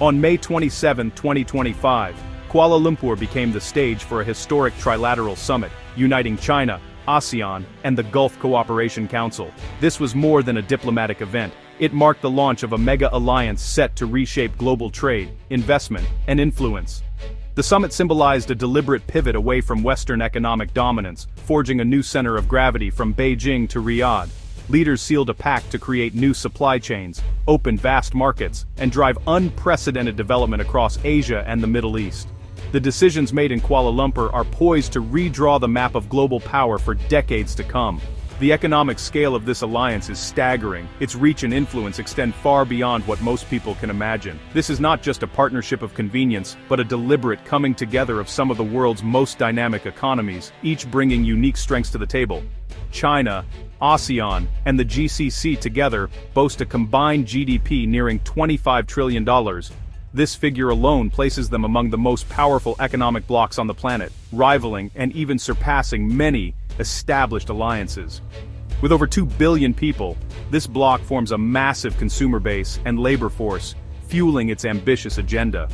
On May 27, 2025, Kuala Lumpur became the stage for a historic trilateral summit, uniting China, ASEAN, and the Gulf Cooperation Council. This was more than a diplomatic event. It marked the launch of a mega-alliance set to reshape global trade, investment, and influence. The summit symbolized a deliberate pivot away from Western economic dominance, forging a new center of gravity from Beijing to Riyadh. Leaders sealed a pact to create new supply chains, open vast markets, and drive unprecedented development across Asia and the Middle East. The decisions made in Kuala Lumpur are poised to redraw the map of global power for decades to come. The economic scale of this alliance is staggering. Its reach and influence extend far beyond what most people can imagine. This is not just a partnership of convenience, but a deliberate coming together of some of the world's most dynamic economies, each bringing unique strengths to the table. China, ASEAN, and the GCC together boast a combined GDP nearing $25 trillion. This figure alone places them among the most powerful economic blocs on the planet, rivaling and even surpassing many established alliances. With over 2 billion people, this bloc forms a massive consumer base and labor force, fueling its ambitious agenda.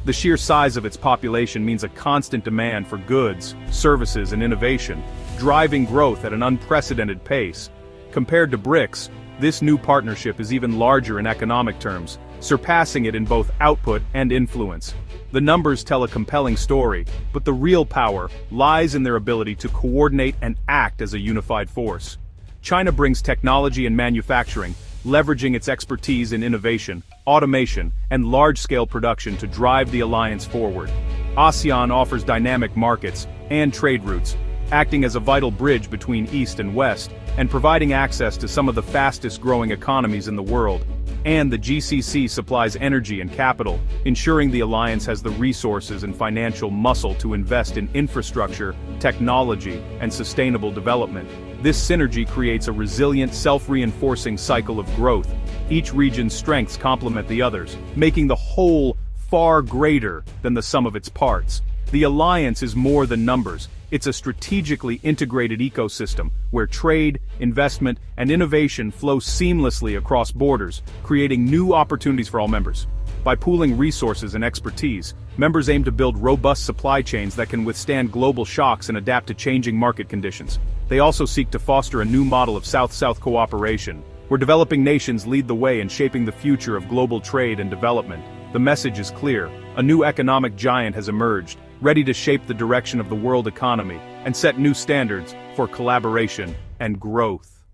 The sheer size of its population means a constant demand for goods, services, and innovation, driving growth at an unprecedented pace. Compared to BRICS, this new partnership is even larger in economic terms, surpassing it in both output and influence. The numbers tell a compelling story, but the real power lies in their ability to coordinate and act as a unified force. China brings technology and manufacturing, leveraging its expertise in innovation, automation, and large-scale production to drive the alliance forward. ASEAN offers dynamic markets and trade routes, acting as a vital bridge between East and West, and providing access to some of the fastest-growing economies in the world. And the GCC supplies energy and capital, ensuring the alliance has the resources and financial muscle to invest in infrastructure, technology, and sustainable development. This synergy creates a resilient, self-reinforcing cycle of growth. Each region's strengths complement the others, making the whole far greater than the sum of its parts. The alliance is more than numbers. It's a strategically integrated ecosystem, where trade, investment, and innovation flow seamlessly across borders, creating new opportunities for all members. By pooling resources and expertise, members aim to build robust supply chains that can withstand global shocks and adapt to changing market conditions. They also seek to foster a new model of South-South cooperation, where developing nations lead the way in shaping the future of global trade and development. The message is clear: a new economic giant has emerged, ready to shape the direction of the world economy and set new standards for collaboration and growth.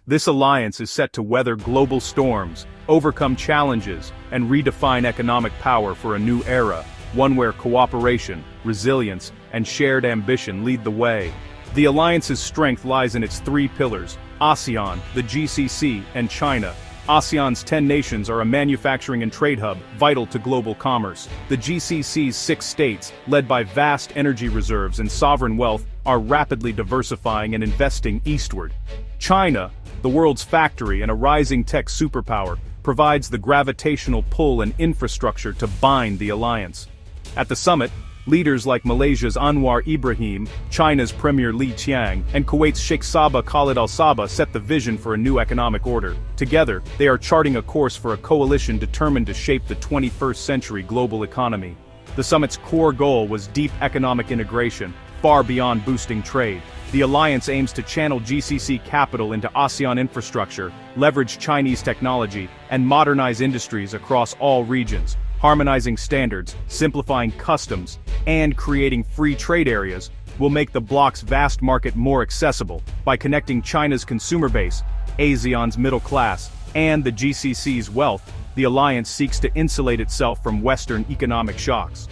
This alliance is set to weather global storms, overcome challenges, and redefine economic power for a new era, one where cooperation, resilience, and shared ambition lead the way. The alliance's strength lies in its 3 pillars: ASEAN, the GCC, and China. ASEAN's 10 nations are a manufacturing and trade hub, vital to global commerce. The GCC's 6 states, led by vast energy reserves and sovereign wealth, are rapidly diversifying and investing eastward. China, the world's factory and a rising tech superpower, provides the gravitational pull and infrastructure to bind the alliance. At the summit, leaders like Malaysia's Anwar Ibrahim, China's Premier Li Qiang, and Kuwait's Sheikh Sabah Khalid Al Sabah set the vision for a new economic order. Together, they are charting a course for a coalition determined to shape the 21st century global economy. The summit's core goal was deep economic integration, far beyond boosting trade. The alliance aims to channel GCC capital into ASEAN infrastructure, leverage Chinese technology, and modernize industries across all regions. Harmonizing standards, simplifying customs, and creating free trade areas will make the bloc's vast market more accessible. By connecting China's consumer base, ASEAN's middle class, and the GCC's wealth, the alliance seeks to insulate itself from Western economic shocks.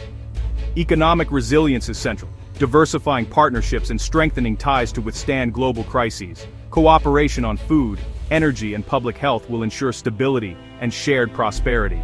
Economic resilience is central, diversifying partnerships and strengthening ties to withstand global crises. Cooperation on food, energy, and public health will ensure stability and shared prosperity.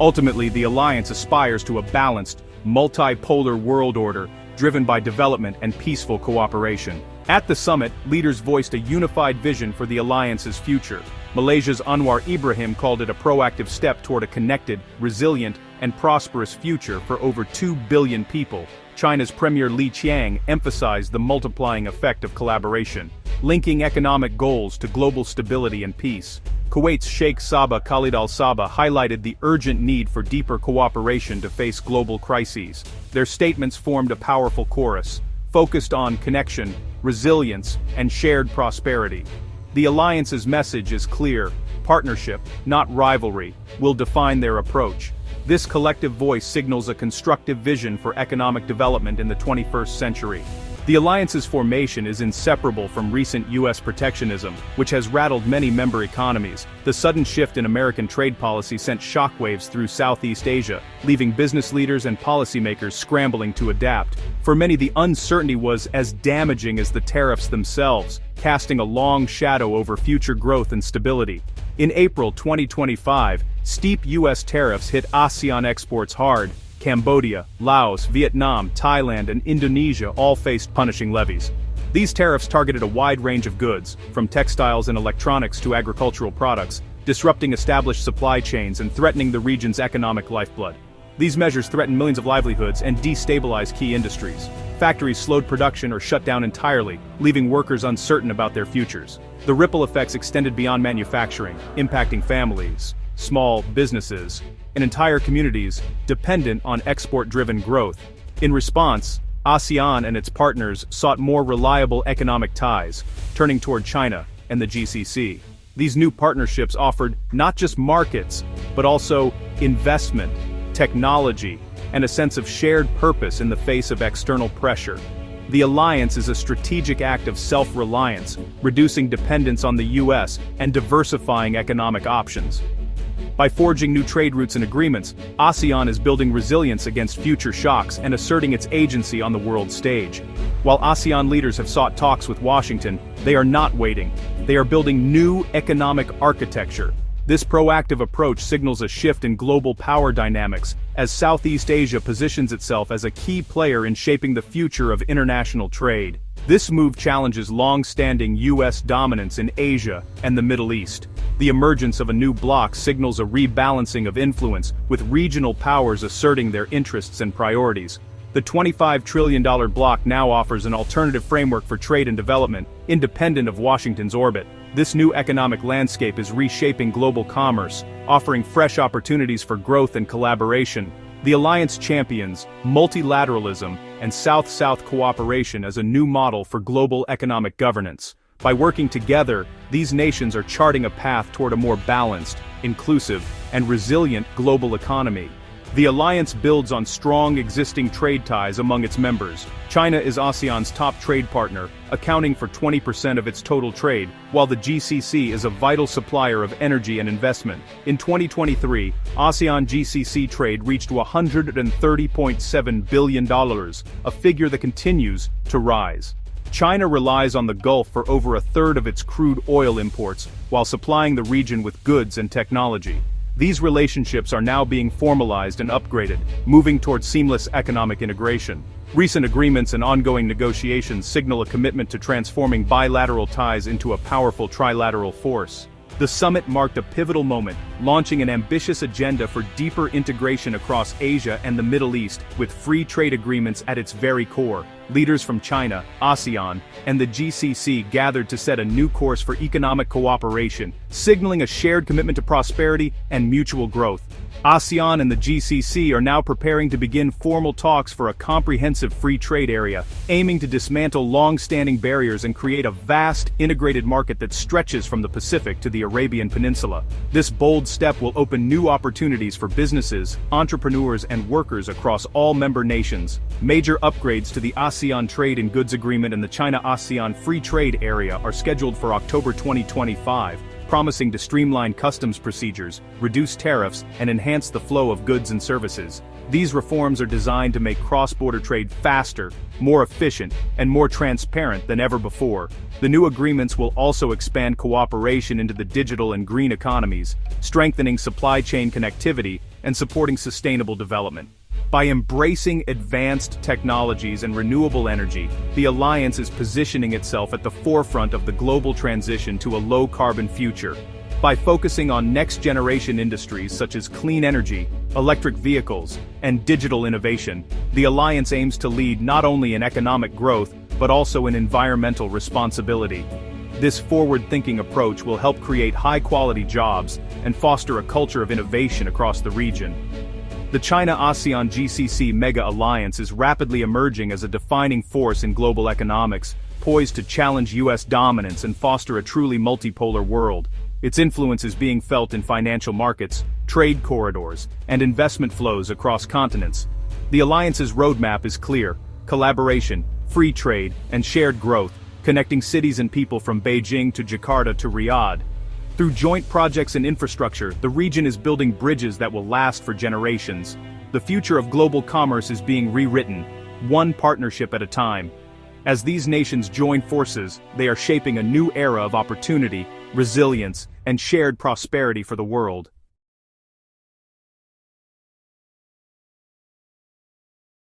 Ultimately, the alliance aspires to a balanced, multipolar world order driven by development and peaceful cooperation. At the summit, leaders voiced a unified vision for the alliance's future. Malaysia's Anwar Ibrahim called it a proactive step toward a connected, resilient, and prosperous future for over 2 billion people. China's Premier Li Qiang emphasized the multiplying effect of collaboration, linking economic goals to global stability and peace. Kuwait's Sheikh Sabah Khalid Al Sabah highlighted the urgent need for deeper cooperation to face global crises. Their statements formed a powerful chorus, focused on connection, resilience, and shared prosperity. The alliance's message is clear: partnership, not rivalry, will define their approach. This collective voice signals a constructive vision for economic development in the 21st century. The alliance's formation is inseparable from recent U.S. protectionism, which has rattled many member economies. The sudden shift in American trade policy sent shockwaves through Southeast Asia, leaving business leaders and policymakers scrambling to adapt. For many, the uncertainty was as damaging as the tariffs themselves, casting a long shadow over future growth and stability. In April 2025, steep U.S. tariffs hit ASEAN exports hard. Cambodia, Laos, Vietnam, Thailand, and Indonesia all faced punishing levies. These tariffs targeted a wide range of goods, from textiles and electronics to agricultural products, disrupting established supply chains and threatening the region's economic lifeblood. These measures threatened millions of livelihoods and destabilized key industries. Factories slowed production or shut down entirely, leaving workers uncertain about their futures. The ripple effects extended beyond manufacturing, impacting families, small businesses, and entire communities dependent on export-driven growth. In response, ASEAN and its partners sought more reliable economic ties, turning toward China and the GCC. These new partnerships offered not just markets, but also investment, technology, and a sense of shared purpose in the face of external pressure. The alliance is a strategic act of self-reliance, reducing dependence on the U.S. and diversifying economic options. By forging new trade routes and agreements, ASEAN is building resilience against future shocks and asserting its agency on the world stage. While ASEAN leaders have sought talks with Washington, they are not waiting. They are building new economic architecture. This proactive approach signals a shift in global power dynamics, as Southeast Asia positions itself as a key player in shaping the future of international trade. This move challenges long-standing U.S. dominance in Asia and the Middle East. The emergence of a new bloc signals a rebalancing of influence, with regional powers asserting their interests and priorities. The $25 trillion bloc now offers an alternative framework for trade and development, independent of Washington's orbit. This new economic landscape is reshaping global commerce, offering fresh opportunities for growth and collaboration. The alliance champions multilateralism and South-South cooperation as a new model for global economic governance. By working together, these nations are charting a path toward a more balanced, inclusive, and resilient global economy. The alliance builds on strong existing trade ties among its members. China is ASEAN's top trade partner, accounting for 20% of its total trade, while the GCC is a vital supplier of energy and investment. In 2023, ASEAN-GCC trade reached $130.7 billion, a figure that continues to rise. China relies on the Gulf for over a third of its crude oil imports, while supplying the region with goods and technology. These relationships are now being formalized and upgraded, moving toward seamless economic integration. Recent agreements and ongoing negotiations signal a commitment to transforming bilateral ties into a powerful trilateral force. The summit marked a pivotal moment, launching an ambitious agenda for deeper integration across Asia and the Middle East, with free trade agreements at its very core. Leaders from China, ASEAN, and the GCC gathered to set a new course for economic cooperation, signaling a shared commitment to prosperity and mutual growth. ASEAN and the GCC are now preparing to begin formal talks for a comprehensive free trade area, aiming to dismantle long-standing barriers and create a vast, integrated market that stretches from the Pacific to the Arabian Peninsula. This bold step will open new opportunities for businesses, entrepreneurs, and workers across all member nations. Major upgrades to the ASEAN Trade and Goods Agreement and the China-ASEAN Free Trade Area are scheduled for October 2025. Promising to streamline customs procedures, reduce tariffs, and enhance the flow of goods and services. These reforms are designed to make cross-border trade faster, more efficient, and more transparent than ever before. The new agreements will also expand cooperation into the digital and green economies, strengthening supply chain connectivity and supporting sustainable development. By embracing advanced technologies and renewable energy, the alliance is positioning itself at the forefront of the global transition to a low-carbon future. By focusing on next-generation industries such as clean energy, electric vehicles, and digital innovation, the alliance aims to lead not only in economic growth, but also in environmental responsibility. This forward-thinking approach will help create high-quality jobs and foster a culture of innovation across the region. The China-ASEAN GCC Mega Alliance is rapidly emerging as a defining force in global economics, poised to challenge U.S. dominance and foster a truly multipolar world. Its influence is being felt in financial markets, trade corridors, and investment flows across continents. The alliance's roadmap is clear: collaboration, free trade, and shared growth, connecting cities and people from Beijing to Jakarta to Riyadh. Through joint projects and infrastructure, the region is building bridges that will last for generations. The future of global commerce is being rewritten, one partnership at a time. As these nations join forces, they are shaping a new era of opportunity, resilience, and shared prosperity for the world.